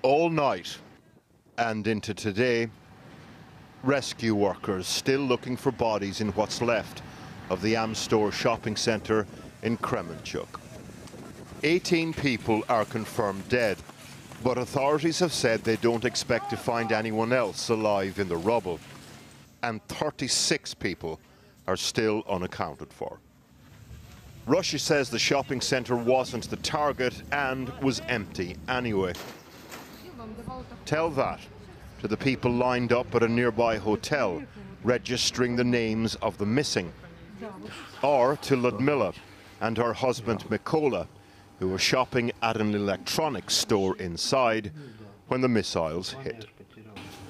All night and into today, rescue workers still looking for bodies in what's left of the Amstor shopping centre in Kremenchuk. 18 people are confirmed dead, but authorities have said they don't expect to find anyone else alive in the rubble. And 36 people are still unaccounted for. Russia says the shopping centre wasn't the target and was empty anyway. Tell that to the people lined up at a nearby hotel, registering the names of the missing. Or to Ludmila and her husband Mykola, who were shopping at an electronics store inside when the missiles hit.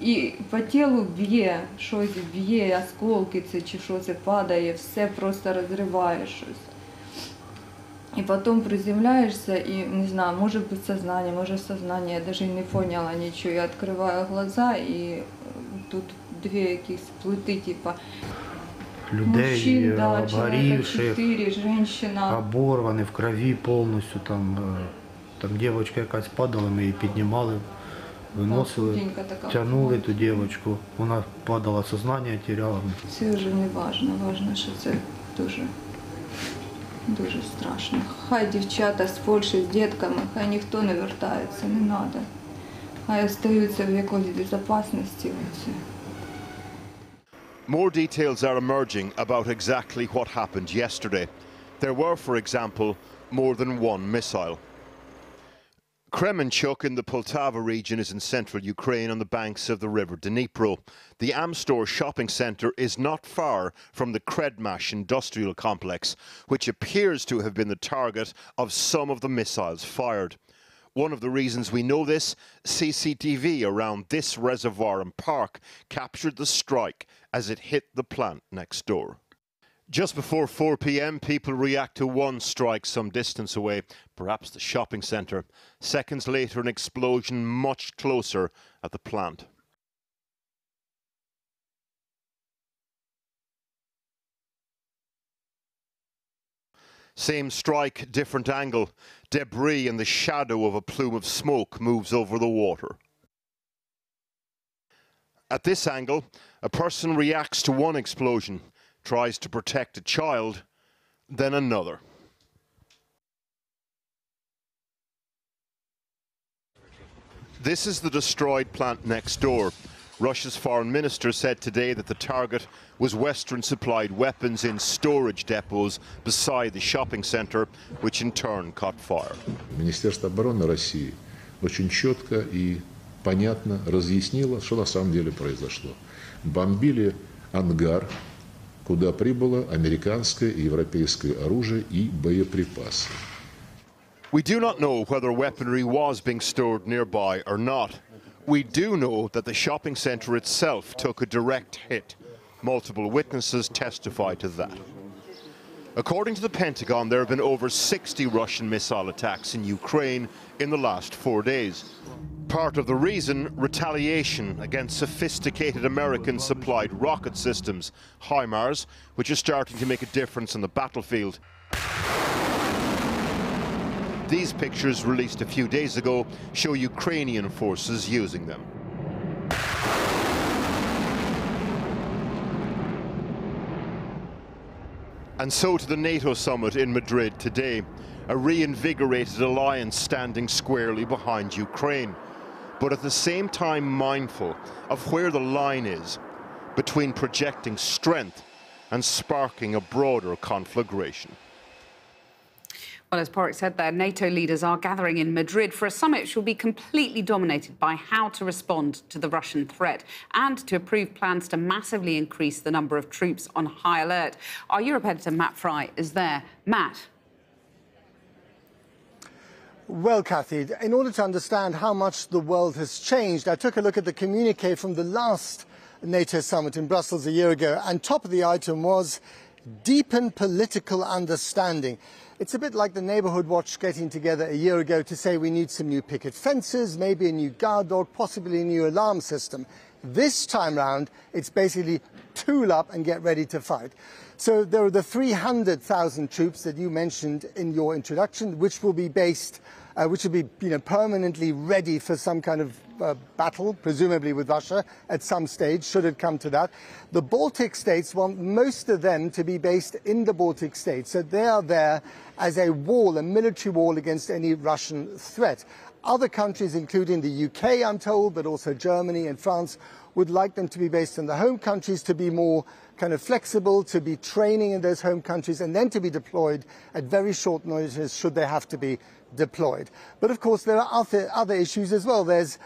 І по тілу б'є, щось б'є, осколки це чи що це падає, все просто розриває щось. І потім приземляєшся і, не знаю, може без сознання, може сознання, я навіть не поняла нічого. Я відкриваю глаза і тут дві якісь плити, типа людей, мужчин, да, обгорівших, 4, женщина. оборвані, в крові повністю, там дівчинка якась падала, ми її піднімали, виносили, тягнули ту дівчинку, вона падала, сознання теряла. Це вже не важливо, важливо, що це дуже страшно. Хай дівчата з Польщі з дітками, хай ніхто не вертається, не треба. Хай остаються в якоїсь безпечності. More details are emerging about exactly what happened yesterday. There were, for example, more than one missile. Kremenchuk in the Poltava region is in central Ukraine on the banks of the river Dnipro. The Amstor shopping centre is not far from the Kredmash industrial complex, which appears to have been the target of some of the missiles fired. One of the reasons we know this, CCTV around this reservoir and park captured the strike as it hit the plant next door. Just before 4 p.m, people react to one strike some distance away, perhaps the shopping centre. Seconds later, an explosion much closer at the plant. Same strike, different angle. Debris in the shadow of a plume of smoke moves over the water. At this angle, a person reacts to one explosion, tries to protect a child, then another. This is the destroyed plant next door. Russia's foreign minister said today that the target was Western-supplied weapons in storage depots beside the shopping centre, which in turn caught fire. Министерство обороны России очень четко и понятно разъяснило, что на самом деле произошло. Бомбили ангар, куда прибыло американское и европейское оружие и боеприпасы. We do not know whether weaponry was being stored nearby or not. We do know that the shopping centre itself took a direct hit. Multiple witnesses testify to that. According to the Pentagon, there have been over 60 Russian missile attacks in Ukraine in the last 4 days. Part of the reason, retaliation against sophisticated American-supplied rocket systems, HIMARS, which are starting to make a difference on the battlefield. These pictures, released a few days ago, show Ukrainian forces using them. And so to the NATO summit in Madrid today, a reinvigorated alliance standing squarely behind Ukraine, but at the same time mindful of where the line is between projecting strength and sparking a broader conflagration. Well, as Porrick said there, NATO leaders are gathering in Madrid for a summit which will be completely dominated by how to respond to the Russian threat and to approve plans to massively increase the number of troops on high alert. Our Europe editor, Matt Fry, is there. Matt. Well, Cathy, in order to understand how much the world has changed, I took a look at the communique from the last NATO summit in Brussels a year ago, and top of the item was deepen political understanding. It's a bit like the Neighbourhood Watch getting together a year ago to say we need some new picket fences, maybe a new guard dog, possibly a new alarm system. This time round, it's basically tool up and get ready to fight. So there are the 300,000 troops that you mentioned in your introduction, which will be based which would be permanently ready for some kind of battle, presumably with Russia, at some stage, should it come to that. The Baltic states want most of them to be based in the Baltic states, so they are there as a wall, a military wall against any Russian threat. Other countries, including the UK, I'm told, but also Germany and France, would like them to be based in the home countries, to be more kind of flexible, to be training in those home countries, and then to be deployed at very short notice should they have to be deployed. But of course there are other issues as well. There's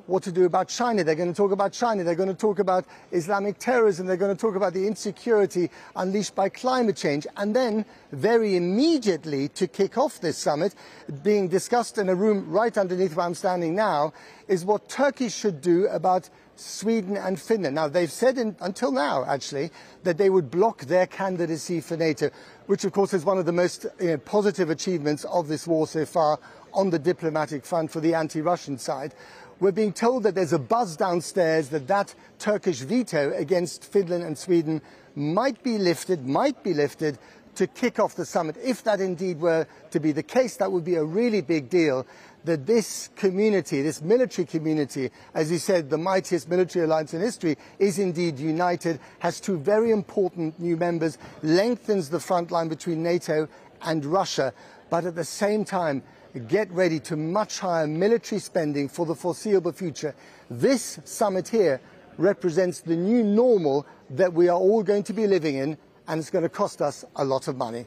what to do about China. They're going to talk about China. They're going to talk about Islamic terrorism. They're going to talk about the insecurity unleashed by climate change. And then very immediately, to kick off this summit, being discussed in a room right underneath where I'm standing now, is what Turkey should do about Sweden and Finland. Now, they've said until now, actually, that they would block their candidacy for NATO, which, of course, is one of the most positive achievements of this war so far on the diplomatic front for the anti-Russian side. We're being told that there's a buzz downstairs that Turkish veto against Finland and Sweden might be lifted to kick off the summit. If that indeed were to be the case, that would be a really big deal, that this community, this military community, as you said, the mightiest military alliance in history, is indeed united, has two very important new members, lengthens the front line between NATO and Russia, but at the same time, get ready to much higher military spending for the foreseeable future. This summit here represents the new normal that we are all going to be living in, and it's going to cost us a lot of money.